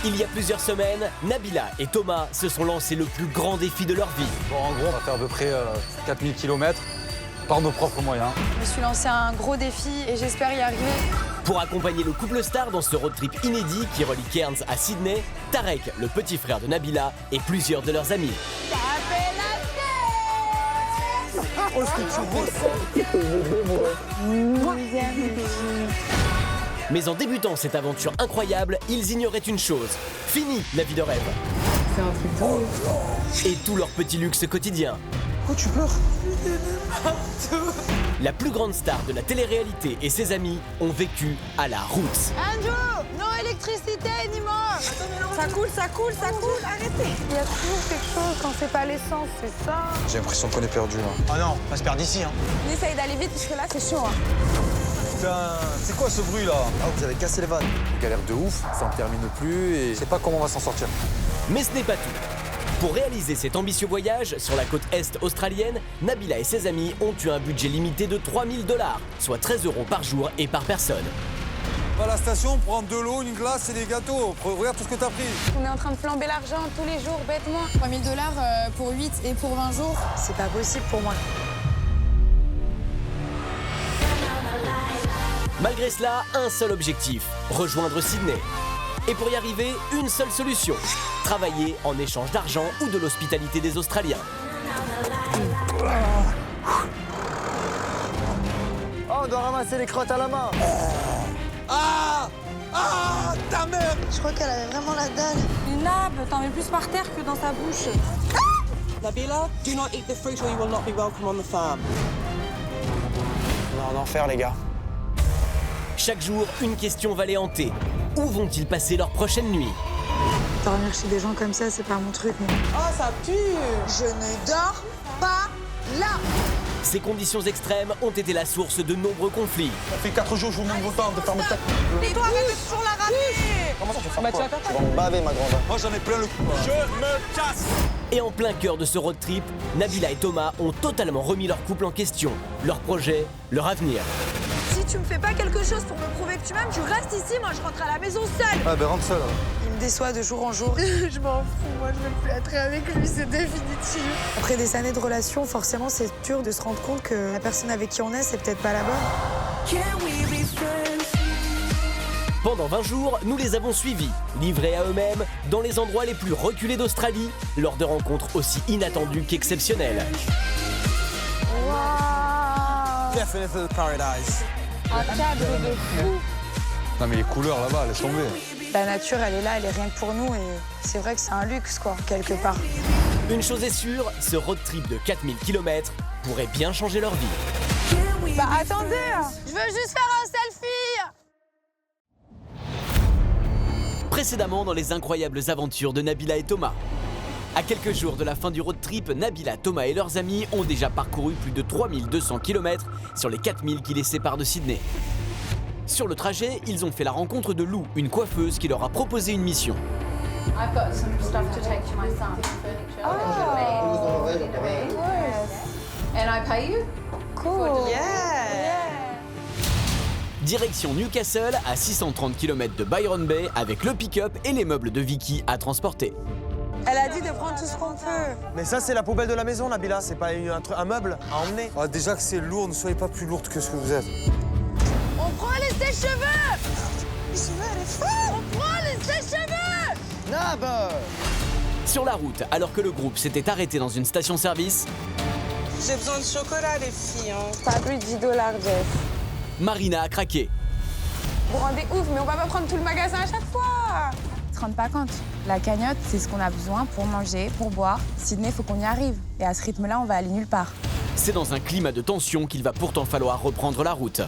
Il y a plusieurs semaines, Nabila et Thomas se sont lancés le plus grand défi de leur vie. Bon, en gros, on va faire à peu près 4000 km par nos propres moyens. Je me suis lancé un gros défi et j'espère y arriver. Pour accompagner le couple star dans ce road trip inédit qui relie Cairns à Sydney, Tarek, le petit frère de Nabila, et plusieurs de leurs amis. Mais en débutant cette aventure incroyable, ils ignoraient une chose. Fini la vie de rêve. C'est un truc drôle. Et tout leur petit luxe quotidien. Pourquoi tu pleures? La plus grande star de la télé-réalité et ses amis ont vécu à la route. Andrew, non électricité anymore. Ça coule, arrêtez. Il y a toujours quelque chose quand c'est pas l'essence, c'est ça. J'ai l'impression qu'on est perdu là. Ah non, on va se perdre d'ici. Hein. On essaye d'aller vite parce que là c'est chaud. Putain, c'est quoi ce bruit là? Ah, vous avez cassé les vannes. Galère de ouf, ça en termine plus et je sais pas comment on va s'en sortir. Mais ce n'est pas tout. Pour réaliser cet ambitieux voyage sur la côte est australienne, Nabila et ses amis ont eu un budget limité de 3000 $, soit 13 € par jour et par personne. On va à la station, prends de l'eau, une glace et des gâteaux. Regarde tout ce que t'as pris. On est en train de flamber l'argent tous les jours, bêtement. 3000 $ pour 8 et pour 20 jours. C'est pas possible pour moi. Malgré cela, un seul objectif, rejoindre Sydney. Et pour y arriver, une seule solution, travailler en échange d'argent ou de l'hospitalité des Australiens. Oh, on doit ramasser les crottes à la main. Ah! Ah! Ta mère! Je crois qu'elle avait vraiment la dalle. Une nabe, t'en mets plus par terre que dans sa bouche. Nabila, do not eat the fruit or you will not be welcome on the farm. On est en enfer, les gars. Chaque jour, une question va les hanter. Où vont-ils passer leur prochaine nuit? Dormir chez des gens comme ça, c'est pas mon truc, moi. Oh, ça pue! Je ne dors pas là. Ces conditions extrêmes ont été la source de nombreux conflits. Ça fait 4 jours que je vous demande autant de fermer ta... Et toi, arrête de toujours la ramener. Comment ça, je vais faire Bah, quoi? tu vas faire Tu vas me baver, ma grande. Moi, j'en ai plein le cou. Je me casse! Et en plein cœur de ce road trip, Nabila et Thomas ont totalement remis leur couple en question, leur projet, leur avenir. Si tu me fais pas quelque chose pour me prouver que tu m'aimes, tu restes ici, moi je rentre à la maison seule. Ah, ben rentre seul. Il me déçoit de jour en jour. Je m'en fous, moi je veux plus être avec lui, c'est définitif. Après des années de relation, forcément, c'est dur de se rendre compte que la personne avec qui on est, c'est peut-être pas la bonne. Pendant 20 jours, nous les avons suivis, livrés à eux-mêmes, dans les endroits les plus reculés d'Australie, lors de rencontres aussi inattendues qu'exceptionnelles. Definitely paradise. Un cadre de fou. Non mais les couleurs là-bas, laisse tomber. La nature, elle est là, elle est rien que pour nous et c'est vrai que c'est un luxe, quoi, quelque part. Une chose est sûre, ce road trip de 4000 km pourrait bien changer leur vie. Bah attendez, Je veux juste faire un selfie. Précédemment dans les incroyables aventures de Nabila et Thomas. À quelques jours de la fin du road trip, Nabila, Thomas et leurs amis ont déjà parcouru plus de 3200 km sur les 4000 qui les séparent de Sydney. Sur le trajet, ils ont fait la rencontre de Lou, une coiffeuse qui leur a proposé une mission. I've got some stuff to take to my son. And I pay you? cool. Direction Newcastle, à 630 km de Byron Bay, avec le pick-up et les meubles de Vicky à transporter. Elle a dit de prendre tout ce qu'on peut. Mais ça, c'est la poubelle de la maison, Nabila. C'est pas un meuble à emmener. Ah, déjà que c'est lourd, ne soyez pas plus lourde que ce que vous êtes. On prend les sèche-cheveux. On prend les sèche-cheveux. Nab! Sur la route, alors que le groupe s'était arrêté dans une station-service, J'ai besoin de chocolat, les filles. Hein. Pas plus de 10 $, Jeff. Marina a craqué. Vous rendez ouf, mais on va pas prendre tout le magasin à chaque fois. Ils se rendent pas compte. La cagnotte, c'est ce qu'on a besoin pour manger, pour boire. Sydney, faut qu'on y arrive. Et à ce rythme-là, on va aller nulle part. C'est dans un climat de tension qu'il va pourtant falloir reprendre la route.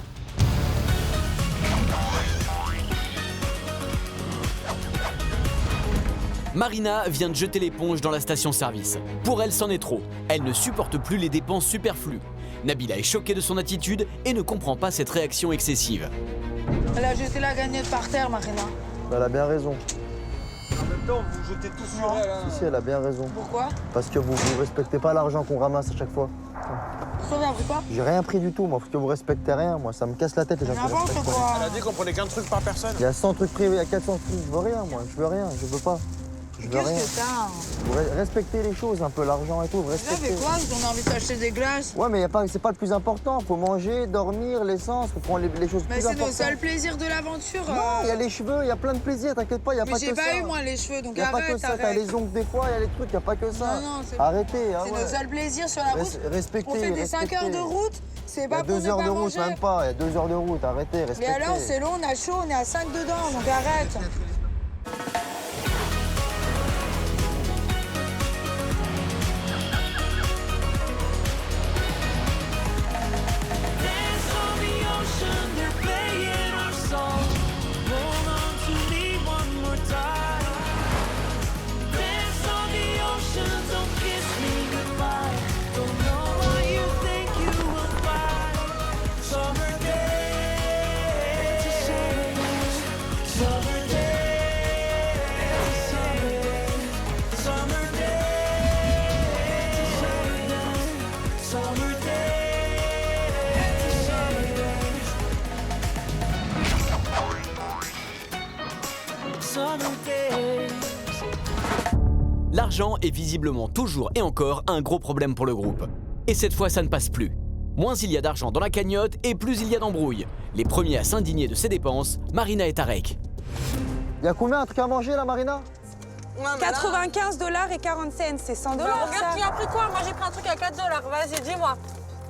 Marina vient de jeter l'éponge dans la station-service. Pour elle, c'en est trop. Elle ne supporte plus les dépenses superflues. Nabila est choquée de son attitude et ne comprend pas cette réaction excessive. Elle a jeté la gagnette par terre, Marina. Elle a bien raison. En même temps, vous jetez tout sur elle. Hein. Si, elle a bien raison. Pourquoi? Parce que vous respectez pas l'argent qu'on ramasse à chaque fois. Toi, t'as pris quoi? J'ai rien pris du tout, moi, parce que vous respectez rien, moi, ça me casse la tête les gens qui N'importe respectent quoi. rien. Elle a dit qu'on prenait qu'un truc par personne. Il y a 100 trucs privés, il y a 400 trucs, je veux rien, moi, je veux rien, je veux pas. Je veux Qu'est-ce rien. que t'as? Vous respectez les choses, un peu l'argent et tout, vous Là, respectez. mais quoi? On a envie d'acheter des glaces. Ouais, mais c'est pas le plus important, faut manger, dormir, l'essence, faut prendre les choses Mais plus c'est importantes. nos seuls plaisirs de l'aventure. Non, il y a les cheveux, il y a plein de plaisirs, t'inquiète pas, il y a Mais pas j'ai que ça. pas eu, moi, les cheveux, donc Il y a pas que arrête, ça, t'as arrête. les ongles des fois, il y a les trucs, il y a pas que ça. Non, non, c'est Arrêtez, ah c'est ouais. nos seuls plaisirs sur la route. Respectez, On fait des 5 heures de route, c'est Il y a pas pour 2 ne heures pas de route, manger. même pas, il y a 2 heures de route, arrêtez, Mais respectez. alors, c'est long, on a chaud, on est à 5 dedans, donc arrête. L'argent est visiblement toujours et encore un gros problème pour le groupe. Et cette fois, ça ne passe plus. Moins il y a d'argent dans la cagnotte et plus il y a d'embrouilles. Les premiers à s'indigner de ces dépenses, Marina et Tarek. Il y a combien un truc à manger là, Marina? 95 $ et 40 cents, c'est 100 $. Regarde, tu as pris quoi? Moi, j'ai pris un truc à 4 $. Vas-y, dis-moi.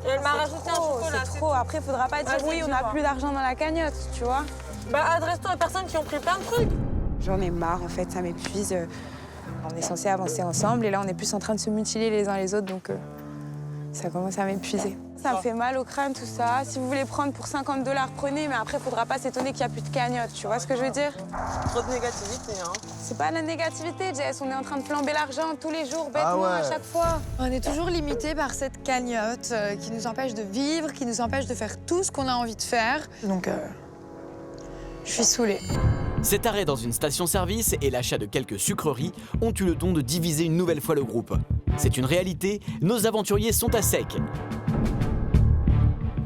Et elle m'a rajouté un chocolat. C'est trop. Après, faudra pas dire Vas-y, oui, on a dis-moi. plus d'argent dans la cagnotte, tu vois. Bah, adresse-toi aux personnes qui ont pris plein de trucs. J'en ai marre, en fait, ça m'épuise. On est censé avancer ensemble et là, on est plus en train de se mutiler les uns les autres, donc ça commence à m'épuiser. Ça me fait mal au crâne, tout ça. Si vous voulez prendre pour 50 $, prenez, mais après, faudra pas s'étonner qu'il n'y a plus de cagnotte. Tu vois ce que je veux dire? Trop de négativité, hein. C'est pas la négativité, Jess. On est en train de flamber l'argent tous les jours, bêtement, Ah ouais. à chaque fois. On est toujours limité par cette cagnotte qui nous empêche de vivre, qui nous empêche de faire tout ce qu'on a envie de faire. Donc, je suis saoulée. Cet arrêt dans une station-service et l'achat de quelques sucreries ont eu le don de diviser une nouvelle fois le groupe. C'est une réalité, nos aventuriers sont à sec.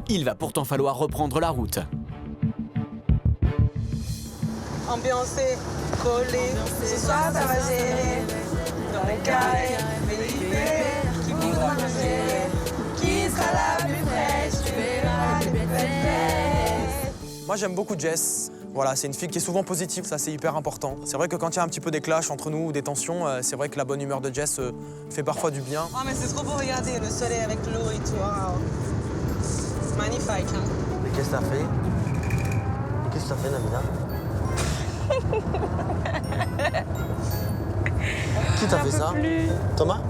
Il va pourtant falloir reprendre la route. Ambiancé, collé. Ce soir, ça va gérer. Dans les carrés, qui voudra manger. Qui sera la plus fraîche, tu verras les belles. Moi, j'aime beaucoup Jess. Voilà, c'est une fille qui est souvent positive, ça c'est hyper important. C'est vrai que quand il y a un petit peu des clashs entre nous ou des tensions, c'est vrai que la bonne humeur de Jess fait parfois du bien. Ah, mais c'est trop beau, regardez, le soleil avec l'eau et tout. Wow. C'est magnifique, hein. Mais qu'est-ce que t'as fait? Qu'est-ce que t'as fait, Namina? Qui t'a fait ça? Thomas?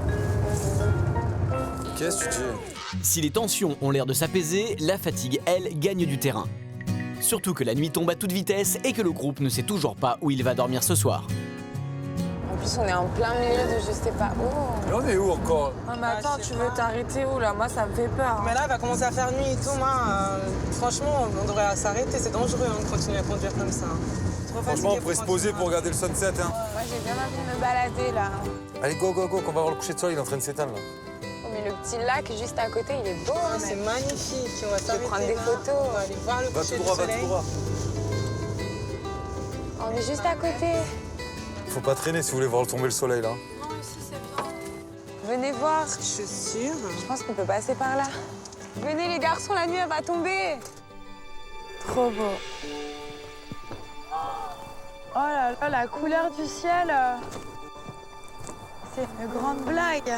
Qu'est-ce que tu dis? Si les tensions ont l'air de s'apaiser, la fatigue, elle, gagne du terrain. Surtout que la nuit tombe à toute vitesse et que le groupe ne sait toujours pas où il va dormir ce soir. En plus, on est en plein milieu de je sais pas où. Mais on est où encore? Non, mais attends, tu veux t'arrêter où, là? Moi, ça me fait peur. Mais là, il va commencer à faire nuit et tout, moi. Franchement, on devrait s'arrêter. C'est dangereux hein, de continuer à conduire comme ça. Trop Franchement, fatigué on pourrait se poser pour regarder le sunset. Hein. Moi, j'ai bien envie de me balader, là. Allez, go, go, go, qu'on va voir le coucher de soleil, il est en train de s'éteindre là. Oh, mais le petit lac juste à côté, il est beau, hein, C'est même. magnifique. On va s'arrêter prendre des là. photos. On va aller voir le Va coucher tout du droit, va soleil. tout droit. On est juste à côté. Faut pas traîner si vous voulez voir tomber le soleil là. Venez voir. Je suis sûre. Je pense qu'on peut passer par là. Venez, les garçons, la nuit, elle va tomber. Trop beau. Oh là là, la couleur du ciel. C'est une grande blague.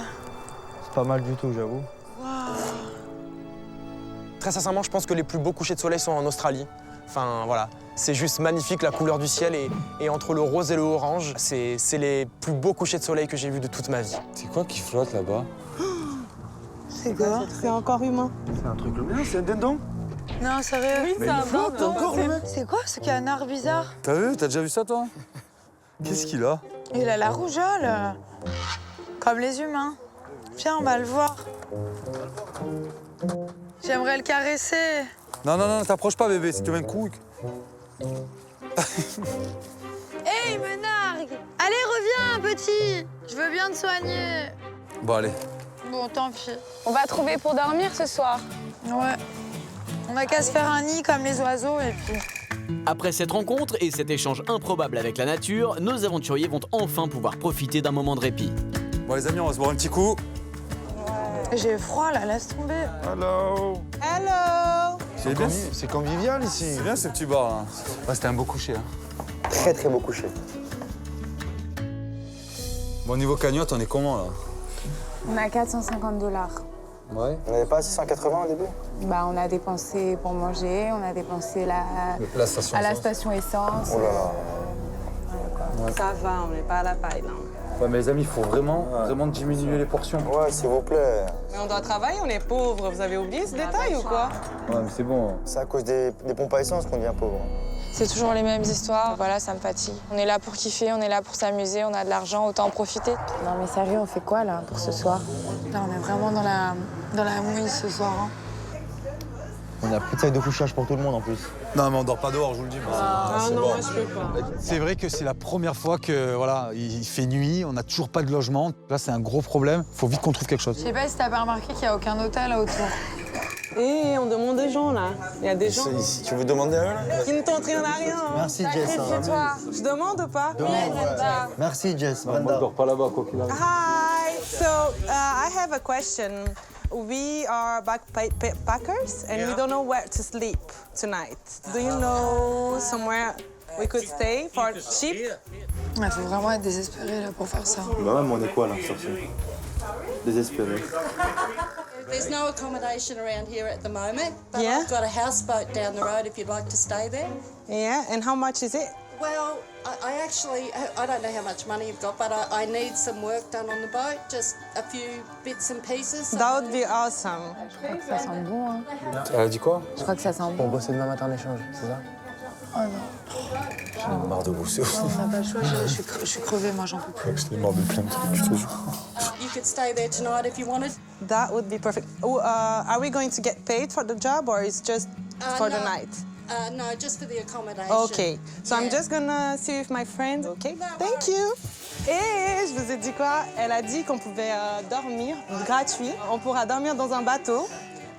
C'est pas mal du tout, j'avoue. Très sincèrement, je pense que les plus beaux couchers de soleil sont en Australie. Enfin, voilà. C'est juste magnifique, la couleur du ciel. Et entre le rose et le orange, c'est les plus beaux couchers de soleil que j'ai vus de toute ma vie. C'est quoi qui flotte là-bas? C'est quoi? C'est encore humain. C'est un truc lumineux, c'est un dindon? Non, sérieux? Oui, c'est un flotte dindon. encore, le mec. C'est quoi ce canard bizarre? T'as vu? T'as déjà vu ça toi? Qu'est-ce qu'il a? Il a la rougeole. Comme les humains. Viens, on va le voir. J'aimerais le caresser. Non, non, non, t'approches pas bébé, si tu veux un coup. Hé, il me nargue. Allez, reviens, petit. Je veux bien te soigner. Bon allez. Bon, tant pis. On va trouver pour dormir ce soir. Ouais. On n'a qu'à se faire un nid comme les oiseaux et puis... Après cette rencontre et cet échange improbable avec la nature, nos aventuriers vont enfin pouvoir profiter d'un moment de répit. Bon les amis, on va se boire un petit coup. J'ai froid là, laisse tomber. Hello. Hello! C'est bien, C'est convivial ici. c'est bien ce petit bar là. Ouais, c'était un beau coucher. Hein. Très très beau coucher. Bon niveau cagnotte, on est comment là? On a 450 $. Ouais. On n'avait pas 680 au début? Bah, on a dépensé pour manger, on a dépensé La station. à la station essence. Oh là là. Ça va, on n'est pas à la paille, là. Ouais, mais les amis, il faut vraiment diminuer les portions. Ouais, s'il vous plaît. Mais on doit travailler, on est pauvres. Vous avez oublié ce détail ou quoi? Ouais, mais c'est bon. C'est à cause des pompes à essence qu'on devient pauvre. C'est toujours les mêmes histoires. Voilà, ça me fatigue. On est là pour kiffer, on est là pour s'amuser, on a de l'argent, autant en profiter. Non mais sérieux, on fait quoi là pour ce soir? Là, on est vraiment dans la mouise ce soir. Hein. On a plus de sac de couchage pour tout le monde en plus. Non mais on dort pas dehors, je vous le dis. Ah non, moi je peux pas. C'est vrai que c'est la première fois que voilà, il fait nuit, on n'a toujours pas de logement. Là, c'est un gros problème. Il faut vite qu'on trouve quelque chose. Je sais pas si t'as pas remarqué qu'il n'y a aucun hôtel là autour. Et on demande des gens, là. Il y a des gens Si tu veux demander à eux là? qui ne tentent rien à rien. hein. Merci Jess. Toi. Je demande ou pas? Merci Jess. Moi, je dors pas là-bas, quoi qu'il arrive. Hi. So, I have a question. We are backpackers and we don't know where to sleep tonight. Do you know somewhere we could stay for cheap? Il faut vraiment être désespéré là pour faire ça. Bah ouais, mais on est quoi là, sorcier? Désespéré. There's no accommodation around here at the moment, but Yeah. I've got a houseboat down the road if you'd like to stay there. Yeah, and how much is it? Well, I actually, I don't know how much money you've got, but I need some work done on the boat, just a few bits and pieces. That would be awesome. Je crois que ça sent bon. Hein. Elle a dit quoi? Je crois que ça sent bon. On bosser demain matin en échange, c'est ça? Oh non. J'en ai marre de bosser. On n'a pas le choix, je suis crevée, moi j'en peux plus. J'en ai marre de plein de trucs, je te jure. You could stay there tonight if you wanted. That would be perfect. Oh, are we going to get paid for the job or it's just for the no. night? No, just for the accommodation. Okay, so I'm just gonna see with my friend. Okay, thank you. Et je vous ai dit quoi? Elle a dit qu'on pouvait dormir gratuit. On pourra dormir dans un bateau,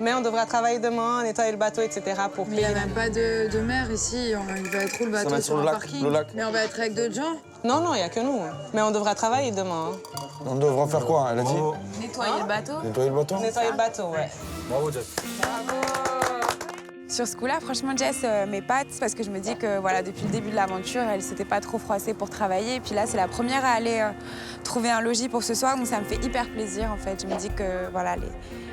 mais on devra travailler demain, nettoyer le bateau, etc. pour Mais il n'y payer. a même pas de mer ici. Il va être où le bateau va être sur sur un le lac, parking? le lac. Mais on va être avec d'autres gens. Non, non, il n'y a que nous. Mais on devra travailler demain. On devra faire quoi, elle a dit? Nettoyer le bateau. Nettoyer le bateau? Nettoyer le bateau, ouais. Bravo Jess. Sur ce coup-là, franchement, Jess m'épate parce que je me dis que voilà, depuis le début de l'aventure, elle s'était pas trop froissée pour travailler. Et puis là, c'est la première à aller trouver un logis pour ce soir, donc ça me fait hyper plaisir en fait. Je me dis que voilà,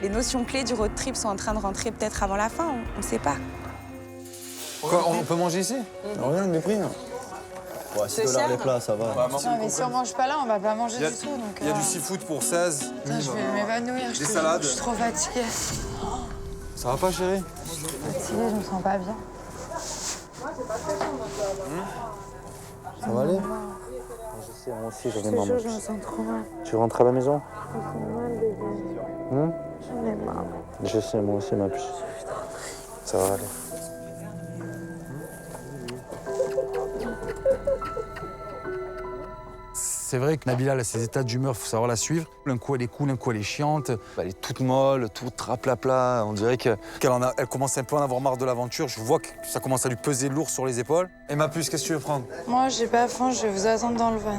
les notions clés du road trip sont en train de rentrer peut-être avant la fin, on ne sait pas. Quoi, on peut manger ici? Regarde les prix. Hein. Ouais, C'est $6 cher. les plats, ça va. Non, mais si on mange pas là, on va pas manger du tout. Donc, Il y a du seafood pour 16. Putain, je vais m'évanouir. Des salades. Je suis trop fatiguée. Ça va pas, chérie? Fatiguée, je me sens pas bien. Ça va aller? Je sais, moi aussi, j'en ai marre. Je me sens trop mal. Tu rentres à la maison? Je me sens mal déjà. J'en ai marre. Je sais, moi aussi, ma puce. Ça va aller. C'est vrai que Nabila, elle a ses états d'humeur, il faut savoir la suivre. Un coup, elle est cool, un coup, elle est chiante. Elle est toute molle, toute raplapla. On dirait qu'elle commence un peu à en avoir marre de l'aventure. Je vois que ça commence à lui peser lourd sur les épaules. Et ma puce, qu'est-ce que tu veux prendre? Moi, j'ai pas faim, je vais vous attendre dans le van.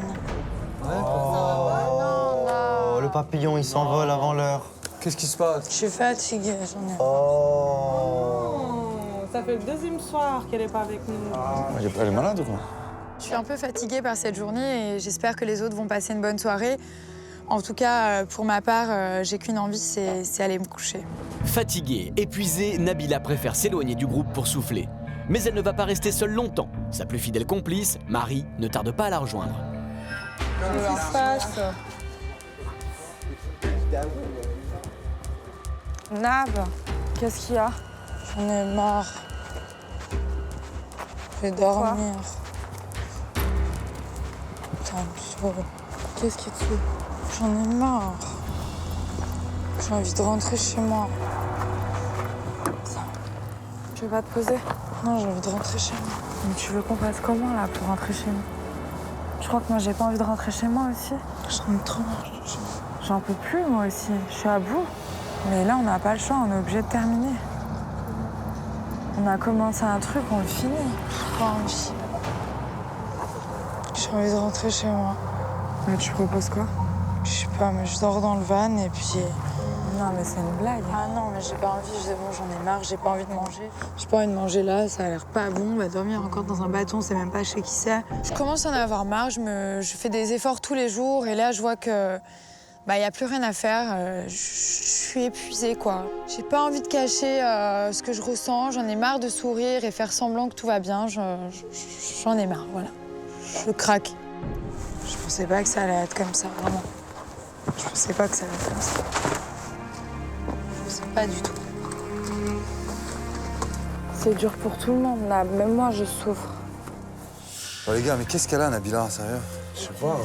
Oh, le papillon, il s'envole avant l'heure. Qu'est-ce qui se passe? Je suis fatiguée, j'en ai. Oh. Ça fait le deuxième soir qu'elle n'est pas avec nous. Elle est malade ou quoi? Je suis un peu fatiguée par cette journée et j'espère que les autres vont passer une bonne soirée. En tout cas, pour ma part, j'ai qu'une envie, c'est aller me coucher. Fatiguée, épuisée, Nabila préfère s'éloigner du groupe pour souffler. Mais elle ne va pas rester seule longtemps. Sa plus fidèle complice, Marie, ne tarde pas à la rejoindre. Qu'est-ce qui se passe? Nab, qu'est-ce qu'il y a? J'en ai marre. Je vais dormir. Ça me saoule. Qu'est-ce qui te saoule? J'en ai marre. J'ai envie de rentrer chez moi. Tu veux pas te poser? Non, j'ai envie de rentrer chez moi. Mais tu veux qu'on fasse comment là pour rentrer chez nous? Je crois que moi j'ai pas envie de rentrer chez moi aussi. J'en ai trop marre chez moi. J'en peux plus, moi aussi. Je suis à bout. Mais là, on n'a pas le choix, on est obligé de terminer. On a commencé un truc, on le finit. J'ai pas envie. J'ai envie de rentrer chez moi. Mais tu proposes quoi? Je sais pas, mais je dors dans le van et puis... Non, mais c'est une blague. Ah non, mais j'ai pas envie, c'est bon, j'en ai marre, j'ai pas envie de manger. J'ai pas envie de manger là, ça a l'air pas bon. On va dormir encore dans un bâton, c'est même pas chez qui c'est. Je commence à en avoir marre, je fais des efforts tous les jours et là je vois que y a plus rien à faire. Je suis épuisée, quoi. J'ai pas envie de cacher ce que je ressens, j'en ai marre de sourire et faire semblant que tout va bien. J'en ai marre, voilà. Je craque. Je pensais pas que ça allait être comme ça, vraiment. Je pensais pas que ça allait être comme ça. Je pensais pas du tout. C'est dur pour tout le monde, là. Même moi, je souffre. Oh, les gars, mais qu'est-ce qu'elle a, Nabila, sérieux? Je sais pas,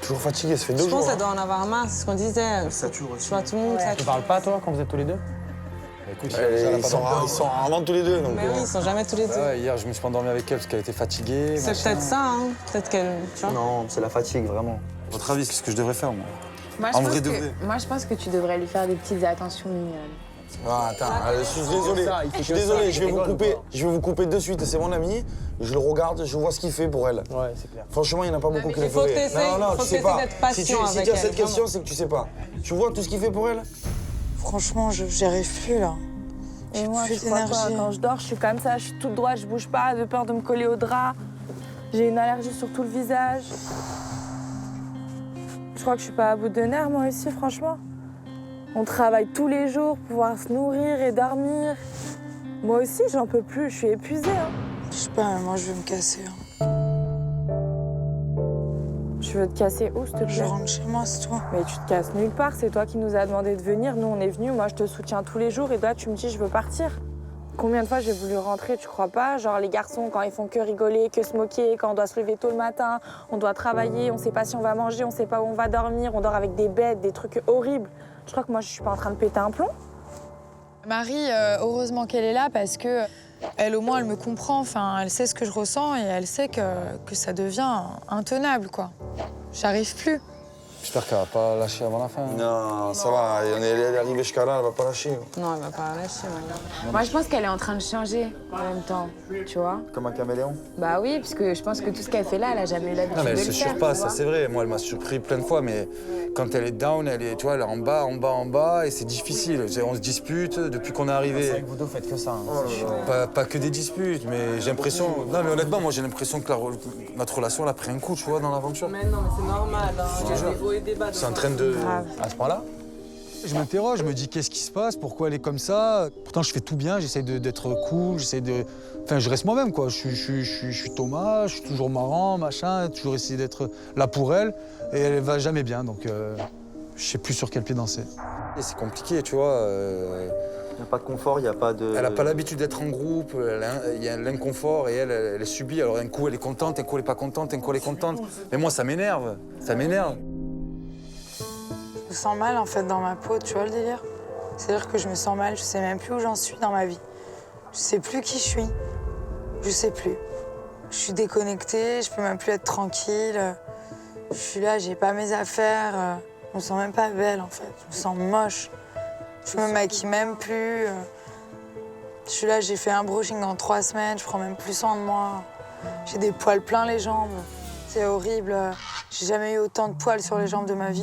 toujours fatigué, ça fait 2 jours. Je pense qu'elle doit en avoir marre, c'est ce qu'on disait. Sature aussi. Tu vois, tout le monde sature. Tu parles pas, toi, quand vous êtes tous les deux? Écoute, Ils sont rarement tous les deux. Donc, Mais oui, ils sont jamais tous les deux. Ouais, hier, je me suis pas endormi avec elle parce qu'elle était fatiguée. C'est machin. peut-être ça, hein. Peut-être qu'elle. Tu vois? Non, c'est la fatigue, vraiment. À votre avis, qu'est-ce que je devrais faire, moi? Moi, je pense que tu devrais lui faire des petites attentions mignonnes. Ah, attends, je suis désolé. Je suis désolé, je vais vous couper de suite. C'est mon ami, je le regarde, je vois ce qu'il fait pour elle. Ouais, c'est clair. Franchement, il n'y en a pas beaucoup qui le il faut que feraient. t'essayes, Non, faut tu que sais t'essayes pas. d'être patient Si avec tu as elle, cette question, vraiment. c'est que tu sais pas. Tu vois tout ce qu'il fait pour elle? Franchement, j'y arrive plus, là. Et moi, plus je crois quoi, d'énergie. quand je dors, je suis comme ça, je suis toute droite, je bouge pas, de peur de me coller au drap. J'ai une allergie sur tout le visage. Je crois que je suis pas à bout de nerfs, moi aussi, franchement. On travaille tous les jours pour pouvoir se nourrir et dormir. Moi aussi, j'en peux plus, je suis épuisée. Hein. Je sais pas, moi, je vais me casser. Tu veux te casser où, s'il te Je plaît? rentre chez moi, c'est tout. Mais tu te casses nulle part, c'est toi qui nous as demandé de venir. Nous, on est venus, moi, je te soutiens tous les jours et toi, tu me dis, je veux partir. Combien de fois j'ai voulu rentrer, tu crois pas? Genre, les garçons, quand ils font que rigoler, que se moquer, quand on doit se lever tôt le matin, on doit travailler, on sait pas si on va manger, on sait pas où on va dormir, on dort avec des bêtes, des trucs horribles. Je crois que moi, je suis pas en train de péter un plomb. Marie, heureusement qu'elle est là parce que elle, au moins, elle me comprend. Enfin, elle sait ce que je ressens et elle sait que ça devient intenable, quoi. J'arrive plus. J'espère qu'elle va pas lâcher avant la fin. Non, ça va, elle est arrivée jusqu'à là, elle va pas lâcher. Non, elle va pas lâcher, maintenant. Moi, je pense qu'elle est en train de changer en même temps, tu vois. Comme un caméléon. Bah oui, parce que je pense que tout ce qu'elle fait là, elle a jamais eu l'habitude Non, mais de elle le se faire, surpasse, tu ça vois. c'est vrai. Moi, elle m'a surpris plein de fois, mais quand elle est down, elle est, tu vois, elle est en bas, en bas, en bas, et c'est difficile. On se dispute depuis qu'on est C'est vrai arrivé. que vous deux faites que ça. Hein. C'est chiant. Pas que des disputes, mais j'ai l'impression. Non, mais honnêtement, moi j'ai l'impression que notre relation elle a pris un coup, tu vois, dans l'aventure. Mais non, mais c'est normal. Hein. Il y a des hauts et des bas. C'est en train de. À ce point-là? Je m'interroge, je me dis qu'est-ce qui se passe, pourquoi elle est comme ça. Pourtant, je fais tout bien, j'essaie d'être cool, j'essaie de. Enfin, je reste moi-même, quoi. Je suis Thomas, je suis toujours marrant, machin, toujours essayer d'être là pour elle. Et elle va jamais bien, donc je sais plus sur quel pied danser. Et c'est compliqué, tu vois. Il n'y a pas de confort, il n'y a pas de... Elle n'a pas l'habitude d'être en groupe, il y a l'inconfort et elle est subie. Alors un coup elle est contente, un coup elle n'est pas contente, un coup elle est contente. Mais moi ça m'énerve, ça m'énerve. Je me sens mal, en fait, dans ma peau, tu vois le délire? C'est-à-dire que je me sens mal, je sais même plus où j'en suis dans ma vie. Je sais plus qui je suis. Je sais plus. Je suis déconnectée, je peux même plus être tranquille. Je suis là, j'ai pas mes affaires. Je me sens même pas belle, en fait. Je me sens moche. Je me maquille même plus. Je suis là, j'ai fait un brushing en 3 semaines, je prends même plus soin de moi. J'ai des poils plein les jambes. C'est horrible. J'ai jamais eu autant de poils sur les jambes de ma vie.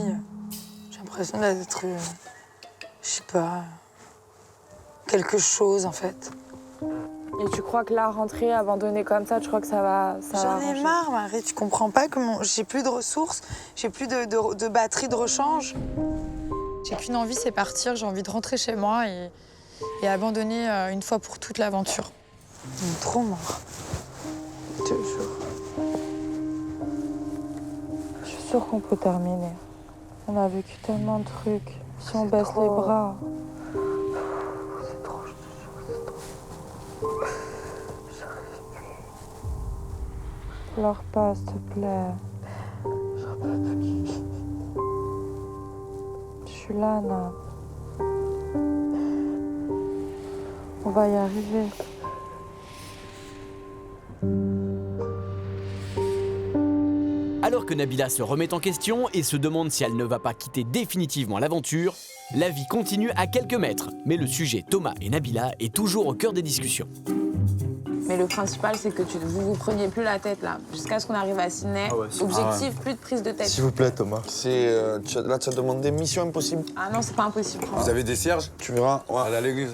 J'ai l'impression d'être, je sais pas, quelque chose, en fait. Et tu crois que là, rentrer, abandonner comme ça, tu crois que ça va J'en ai arranger? marre, Marie, tu comprends pas que j'ai plus de ressources, j'ai plus de batterie de rechange. J'ai qu'une envie, c'est partir, j'ai envie de rentrer chez moi et abandonner une fois pour toute l'aventure. J'en ai trop marre. Je te jure. Je suis sûre qu'on peut terminer. On a vécu tellement de trucs. Si on baisse les bras. C'est trop, je te jure, c'est trop. J'arrive plus. Pleure pas, s'il te plaît. J'en peux plus. Je suis là, Nab. On va y arriver. À Alors que Nabila se remet en question et se demande si elle ne va pas quitter définitivement l'aventure, la vie continue à quelques mètres. Mais le sujet Thomas et Nabila est toujours au cœur des discussions. Mais le principal, c'est que vous preniez plus la tête, là, jusqu'à ce qu'on arrive à Sydney. Objectif, plus de prise de tête. S'il vous plaît, Thomas. Là, tu as demandé mission impossible. Ah non, c'est pas impossible. Vous avez des cierges? Tu verras. Ouais. Allez à l'église.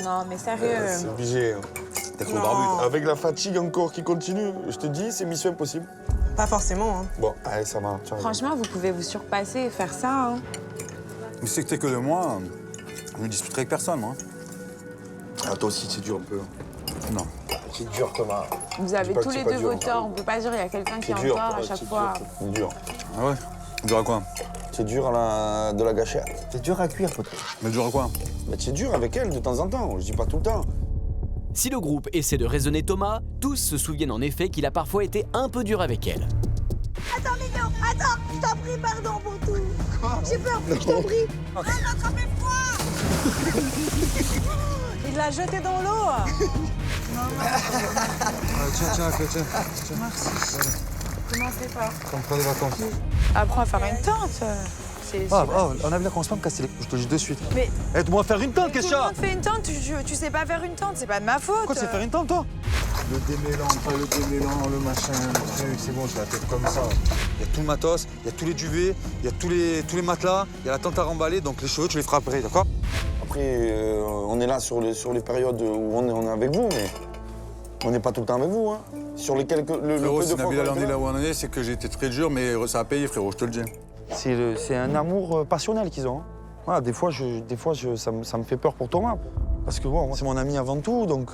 Non, mais sérieux. C'est obligé. T'es trop barbu. Avec la fatigue encore qui continue, je te dis, c'est mission impossible. Pas forcément, hein. Bon, allez, ça va. Franchement, vous pouvez vous surpasser et faire ça, hein. Mais si c'était que de moi, je me disputerais avec personne, moi. Ah, toi aussi, c'est dur un peu. Non. C'est dur, Thomas. Vous avez tous les deux vos torts. On peut pas dire qu'il y a quelqu'un qui est en tort à chaque fois. C'est dur. Ah ouais? Dur à quoi? C'est dur de la gâchette. C'est dur à cuire, poteau. Mais dur à quoi? Mais c'est dur avec elle de temps en temps, je dis pas tout le temps. Si le groupe essaie de raisonner Thomas, tous se souviennent en effet qu'il a parfois été un peu dur avec elle. Attends, Mignon, attends, je t'en prie, pardon pour tout. J'ai peur, je t'en prie. Attrapez-moi. Il l'a jeté dans l'eau. Tiens, tiens. Merci. Tu m'en fais pas. On prend des vacances. Apprends à faire une tente. On a vu là qu'on se pas me casser les couilles, je te le dis de suite. Mais aide-moi à faire une tente, qu'est-ce tout que le monde fait une tente, tu sais pas faire une tente, c'est pas de ma faute. Pourquoi tu sais faire une tente, toi? Le démêlant, pas le démêlant, le machin, le truc, c'est bon, je la tête comme ça. Il y a tout le matos, il y a tous les duvets, il y a tous les matelas, il y a la tente à remballer, donc les cheveux, tu les feras après, d'accord? Après, on est là sur les périodes où on est avec vous, mais on n'est pas tout le temps avec vous. Hein. Sur les quelques... Frérot, si Nabila en est là où on en est, c'est que j'ai été très dur, mais ça a payé, frérot, je te le dis. C'est un amour passionnel qu'ils ont. Hein. Voilà, des fois, ça me fait peur pour Thomas. Parce que bon, c'est mon ami avant tout, donc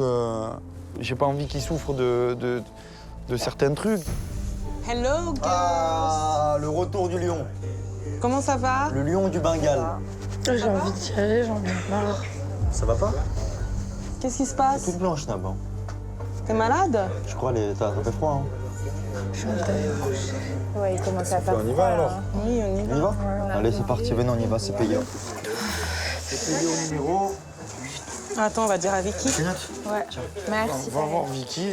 j'ai pas envie qu'il souffre de certains trucs. Hello, girls. Ah, le retour du lion. Comment ça va? Le lion du Bengale. J'ai envie d'y aller, j'en ai marre. Ça va pas? Qu'est-ce qui se T'es passe? toute blanche, Nab. Hein. T'es malade? Je crois t'as fait froid. Hein. Ouais, il commence à faire On y va alors? Oui, on y On y va. va? Allez, c'est parti, venez, on y va, c'est payé. C'est payé au numéro. Attends, on va dire à Vicky. Ouais. Merci. On va voir Vicky.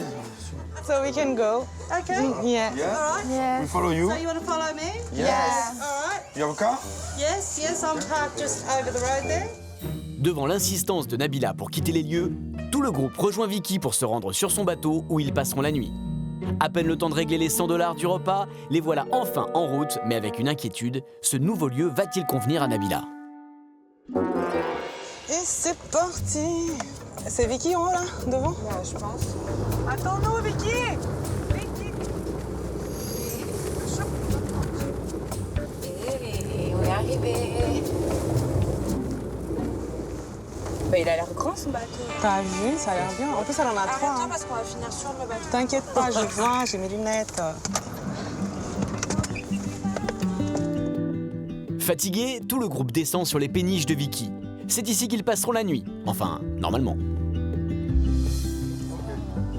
So we can go. Okay. Yeah. Yes. We follow you. So you want to follow me? Yes. All right. You have a car? Yes, I'm parked just over the road there. Devant l'insistance de Nabila pour quitter les lieux, tout le groupe rejoint Vicky pour se rendre sur son bateau où ils passeront la nuit. À peine le temps de régler les 100 $ du repas, les voilà enfin en route, mais avec une inquiétude, ce nouveau lieu va-t-il convenir à Nabila? Et c'est parti. C'est Vicky en haut là, devant? Ouais, je pense. Attends-nous, Vicky. Et on est arrivé. Bah, il a l'air grand son bateau. T'as vu, ça a l'air bien. En plus, elle en a trois. Arrête-toi Hein. parce qu'on va finir sur le bateau. T'inquiète pas, je vois, j'ai mes lunettes. Fatigué, tout le groupe descend sur les péniches de Vicky. C'est ici qu'ils passeront la nuit. Enfin, normalement.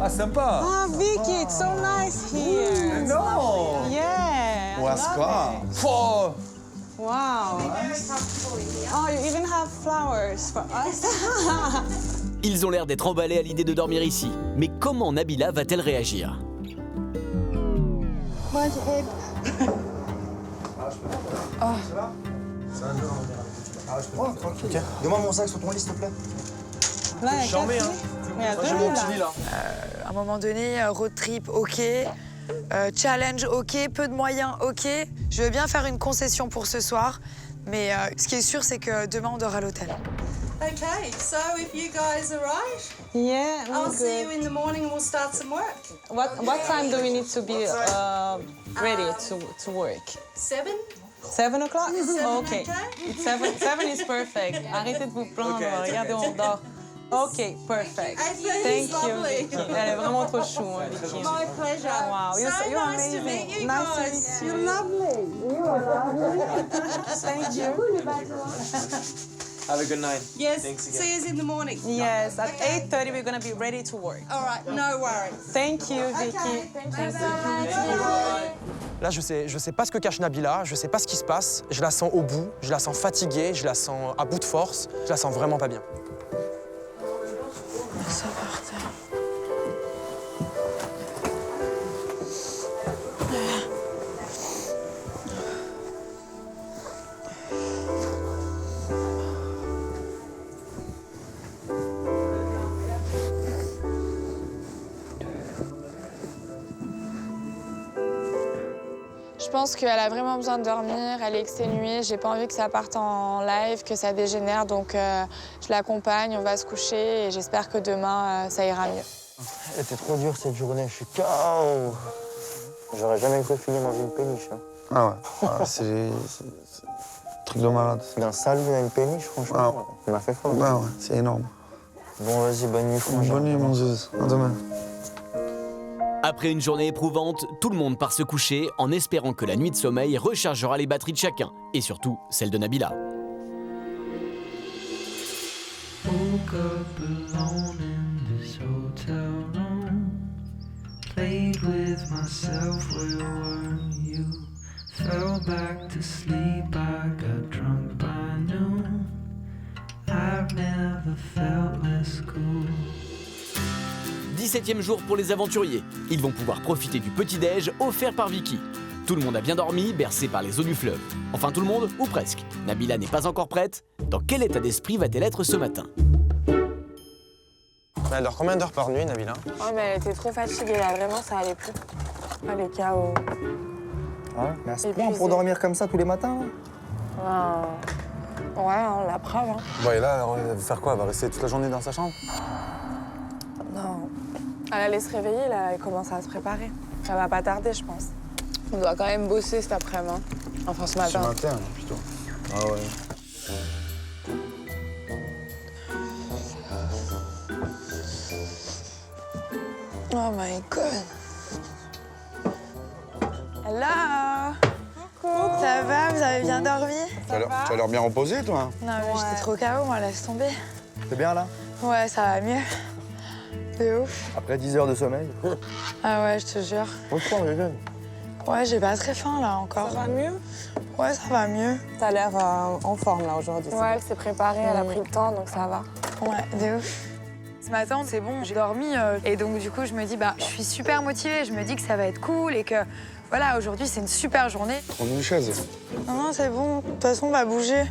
Ah, sympa! Ah, Vicky, it's so nice here. Non! Yeah. I love it. Oh. Wow. Oh, you even have flowers for us. Ils ont l'air d'être emballés à l'idée de dormir ici. Mais comment Nabila va-t-elle réagir? Ok. Demande mon sac sur ton lit, s'il te plaît. Là, il y a quatre lits. Mais il y a deux lits, là. À un moment donné, road trip, ok. Challenge, ok. Peu de moyens, ok. Je veux bien faire une concession pour ce soir. Mais ce qui est sûr, c'est que demain, on dort à l'hôtel. Okay, so if you guys are right, Yeah, I'll we're see you good. in the morning and we'll start some work. What time do we need to be ready to work? 7? 7 o'clock? Okay. okay? It's 7 is perfect. Arrêtez de vous plaindre. Regardez, on dort. OK, perfect. Thank you, lovely. Vicky. Elle est vraiment trop chou, hein, Vicky. My pleasure. Wow, you're so you're nice amazing. to meet you Nice guys. to meet You're you. lovely. Thank you. Have a good night. Yes, Thanks again. see us in the morning. Yes, at 8:30 we're gonna be ready to work. All right, no worries. Thank you, Vicky. Là, je sais pas ce que cache Nabila, je sais pas ce qui se passe. Je la sens au bout, je la sens fatiguée, je la sens à bout de force. Je la sens vraiment pas bien. Ça par terre. pense qu'elle a vraiment besoin de dormir, elle est exténuée, j'ai pas envie que ça parte en live, que ça dégénère, donc je l'accompagne, on va se coucher et j'espère que demain, ça ira mieux. Elle était trop dure cette journée, je suis KO. J'aurais jamais cru finir dans une péniche. Hein. Ah ouais, c'est un truc de malade. D'un salut à une péniche, franchement, ça m'a fait fort. Ouais, c'est énorme. Bon, vas-y, bonne nuit, frangin. Bonne nuit, mon Zeus. À demain. Après une journée éprouvante, tout le monde part se coucher en espérant que la nuit de sommeil rechargera les batteries de chacun, et surtout celle de Nabila. Woke up alone in this hotel room. Played with myself, where were you? Fell back to sleep, I got drunk by noon. I've never felt less cool. 17e jour pour les aventuriers. Ils vont pouvoir profiter du petit-déj offert par Vicky. Tout le monde a bien dormi, bercé par les eaux du fleuve. Enfin tout le monde, ou presque. Nabila n'est pas encore prête. Dans quel état d'esprit va-t-elle être ce matin? Elle dort combien d'heures par nuit, Nabila? Oh, mais elle était trop fatiguée, là, vraiment, ça allait plus. Elle est KO. Ouais, mais à ce point, pour dormir comme ça tous les matins là. Ouais, hein, la preuve. Hein. Bon, et là, alors, elle va faire quoi? Elle va rester toute la journée dans sa chambre? Non. Elle allait se réveiller, là, elle commence à se préparer. Ça va pas tarder, je pense. On doit quand même bosser cet après-midi. Enfin, ce matin. Ce matin, plutôt. Ah ouais. Oh my god. Hello. Coucou. Ça va? Vous avez bien dormi? Tu as l'air bien reposé, toi? Non, mais j'étais trop KO, moi, laisse tomber. T'es bien là? Ouais, ça va mieux. De ouf. Après 10 heures de sommeil? Ah ouais, je te jure. Franchement, les jeunes. Ouais, j'ai pas très faim, là, encore. Ça va mieux? Ouais, ça va mieux. T'as l'air en forme, là, aujourd'hui. Ouais, elle s'est préparée, elle a pris le temps, donc ça va. Ouais, de ouf. Ce matin, c'est bon, j'ai dormi. Et donc, du coup, je me dis, bah, je suis super motivée. Je me dis que ça va être cool et que, voilà, aujourd'hui, c'est une super journée. Prends une chaise. Non, c'est bon. De toute façon, on va bouger.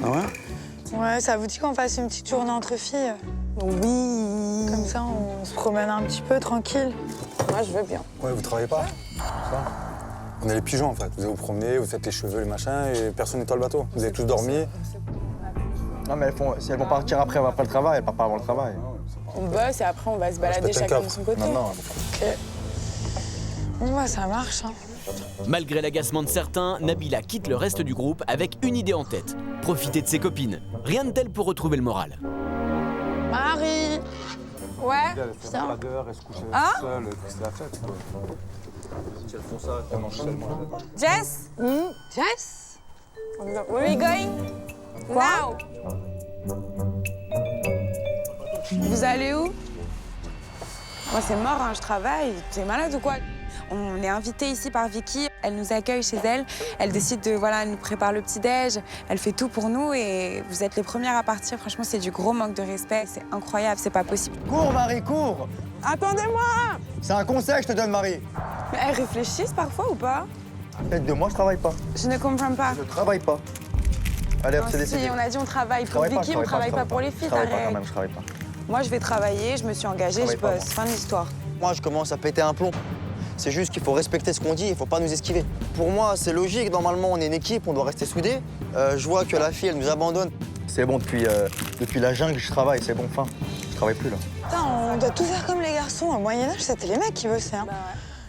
Ah ouais? Ouais, ça vous dit qu'on fasse une petite journée entre filles? Oui. Comme ça, on se promène un petit peu, tranquille. Moi, je veux bien. Ouais, vous travaillez pas? Ça? On est les pigeons, en fait. Vous allez vous promener, vous faites les cheveux, les machins, et personne nettoie le bateau. Vous avez tous dormi. Non, mais si elles vont partir après le travail, elles partent pas avant le travail. On bosse et après, on va se balader chacun de son côté. Non. Ok. Bon, bah, ça marche, hein. Malgré l'agacement de certains, Nabila quitte le reste du groupe avec une idée en tête. Profiter de ses copines. Rien de tel pour retrouver le moral. Marie! Ouais? Elle fait pas d'heure, elle se couche seule, c'est la fête, quoi. Si elles font ça, elles mangent seulement. Jess? Jess? Where are we going? Now! Vous allez où? Moi, c'est mort, hein, je travaille. T'es malade ou quoi? On est invité ici par Vicky. Elle nous accueille chez elle. Elle décide de, voilà, elle nous prépare le petit-déj. Elle fait tout pour nous et vous êtes les premières à partir. Franchement, c'est du gros manque de respect. C'est incroyable, c'est pas possible. Cours, Marie, cours! Attendez-moi! C'est un conseil que je te donne, Marie. Mais elles réfléchissent parfois ou pas? Faites de moi, je travaille pas. Je ne comprends pas. Je travaille pas. Allez, hop, Non, c'est décidé. si, on a dit on travaille Je pour travaille pas, Vicky, je on travaille travaille pas pour les filles, Je travaille pas t'arrêtes. quand même, je travaille pas. Moi, je vais travailler, je me suis engagée, je travaille pas, bosse. Fin de l'histoire. Moi, je commence à péter un plomb. C'est juste qu'il faut respecter ce qu'on dit, il faut pas nous esquiver. Pour moi, c'est logique, normalement, on est une équipe, on doit rester soudés. Je vois que la fille, elle nous abandonne. C'est bon, depuis la jungle, je travaille, c'est bon, fin. Je travaille plus, là. Putain, on doit tout faire comme les garçons. Au Moyen-Âge, c'était les mecs qui bossaient, hein.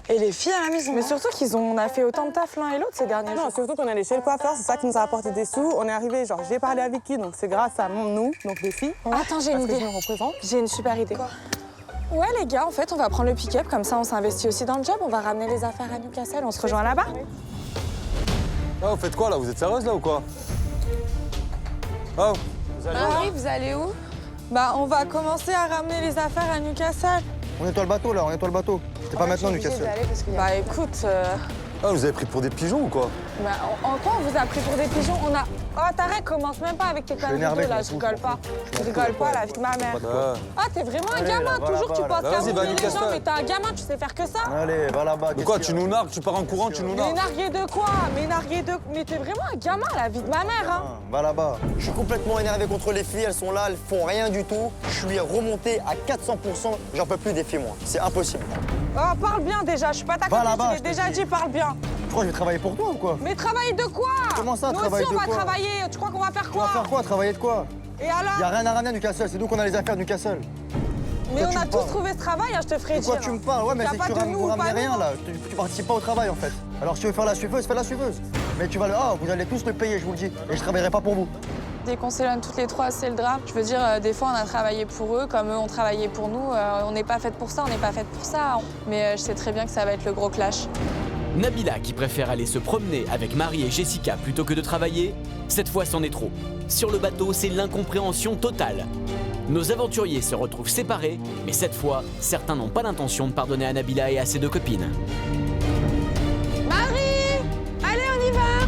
Et les filles à la maison. Mais hein. surtout qu'on a fait autant de taf l'un et l'autre ces derniers jours. Non, surtout qu'on est allé chez le coiffeur, c'est ça qui nous a apporté des sous. On est arrivé, genre, j'ai parlé à Vicky, donc c'est grâce à nous, donc les filles. Attends, j'ai une idée. Parce que je me représente. J'ai une super idée. Quoi? Ouais, les gars, en fait, on va prendre le pick-up, comme ça, on s'investit aussi dans le job. On va ramener les affaires à Newcastle, on se rejoint là-bas. Ah, vous faites quoi, là? Vous êtes sérieuse, là, ou quoi? Ah, Marie, vous allez où? Bah, on va commencer à ramener les affaires à Newcastle. On nettoie le bateau, là, on nettoie le bateau. C'était pas maintenant, Newcastle. Bah, écoute, ah, vous avez pris pour des pigeons, ou quoi? bah, en quoi on vous a pris pour des pigeons? On a... Oh, t'arrête, commence même pas avec tes conneries énervé, de là, je je m'en rigole fous, pas. je Je m'en fous, rigole pas, ouais. la vie de ma mère. Ah, Ah, t'es vraiment un Allez, gamin, là, va toujours tu là-bas, penses là. qu'à Vas-y, va à montrer les Newcastle. gens, mais t'es un gamin, tu sais faire que ça? Allez, va là-bas. de quoi? Tu nous nargues? Tu pars en courant, tu nous Mais nargues? narguer de quoi? Mais narguer de... Mais t'es vraiment un gamin, la vie de ma mère, hein. Va là-bas. Je suis complètement énervé contre les filles, elles sont là, elles font rien du tout. Je suis remonté à 400%, j'en peux plus des filles, moi. C'est impossible. Oh, parle bien déjà, je suis pas ta Va copine, là-bas, je l'ai je te déjà dis. dit, parle bien. crois que je vais travailler pour toi ou quoi? Mais travailler de quoi? Comment ça, nous travailler aussi, de on va quoi? travailler. Tu crois qu'on va faire Tu quoi? vas faire quoi? Travailler de quoi? Et alors? Y a rien à ramener à Newcastle, c'est nous qu'on a les affaires de Newcastle. Mais Toi, on tu a me tous parles. trouvé ce travail, hein, je te ferai De quoi dire. tu me parles? Ouais, mais Y a c'est pas que de nous vous ou ramenez pas rien nous. là. Tu participes pas au travail en fait. Alors si tu veux faire la suiveuse, fais la suiveuse. Mais tu vas le. Ah, vous allez tous le payer, je vous le dis. Et je travaillerai pas pour vous. Dès qu'on s'éloigne toutes les trois, c'est le drame. Je veux dire, des fois, on a travaillé pour eux, comme eux ont travaillé pour nous. On n'est pas faites pour ça, on n'est pas faites pour ça. Mais je sais très bien que ça va être le gros clash. Nabila, qui préfère aller se promener avec Marie et Jessica plutôt que de travailler, cette fois c'en est trop. Sur le bateau, c'est l'incompréhension totale. Nos aventuriers se retrouvent séparés, mais cette fois, certains n'ont pas l'intention de pardonner à Nabila et à ses deux copines. Marie! Allez, on y va!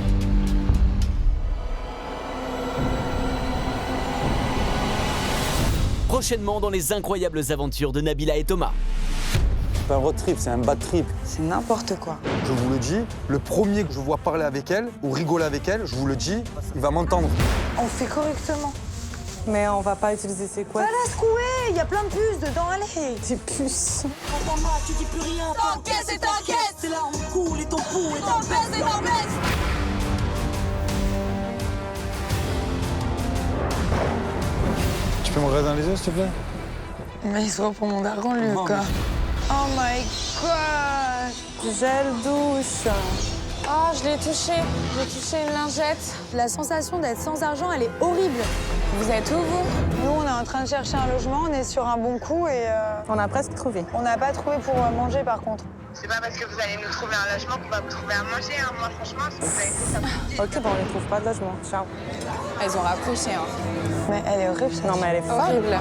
Prochainement dans les incroyables aventures de Nabila et Thomas. C'est pas un road trip, c'est un bad trip. C'est n'importe quoi. Je vous le dis, le premier que je vois parler avec elle ou rigoler avec elle, je vous le dis, il va m'entendre. On fait correctement. Mais on va pas utiliser ces quoi? Va la secouer, il y a plein de puces dedans, allez. Des puces. Entends-moi, tu dis plus rien. T'encaisses et t'encaisses. C'est là on coule et ton pouls et t'en baisse et t'en baisse. Tu peux me regarder dans les yeux, s'il te plaît? Mais il se voit pour mon daron, lui, ou quoi? Oh my god! Gel douche. Oh, je l'ai touché. J'ai touché une lingette. La sensation d'être sans argent, elle est horrible. Vous êtes où, vous? Nous, on est en train de chercher un logement, on est sur un bon coup et On a presque trouvé. on n'a pas trouvé pour manger, par contre. C'est pas parce que vous allez nous trouver un logement qu'on va vous trouver à manger. Hein. Moi, franchement, si vous avez fait ça pour dire. Ok, bon, on ne trouve pas de logement. Ciao. Elles ont rapproché, hein. Mais elle est horrible, cette Non, mais elle est folle. Horrible.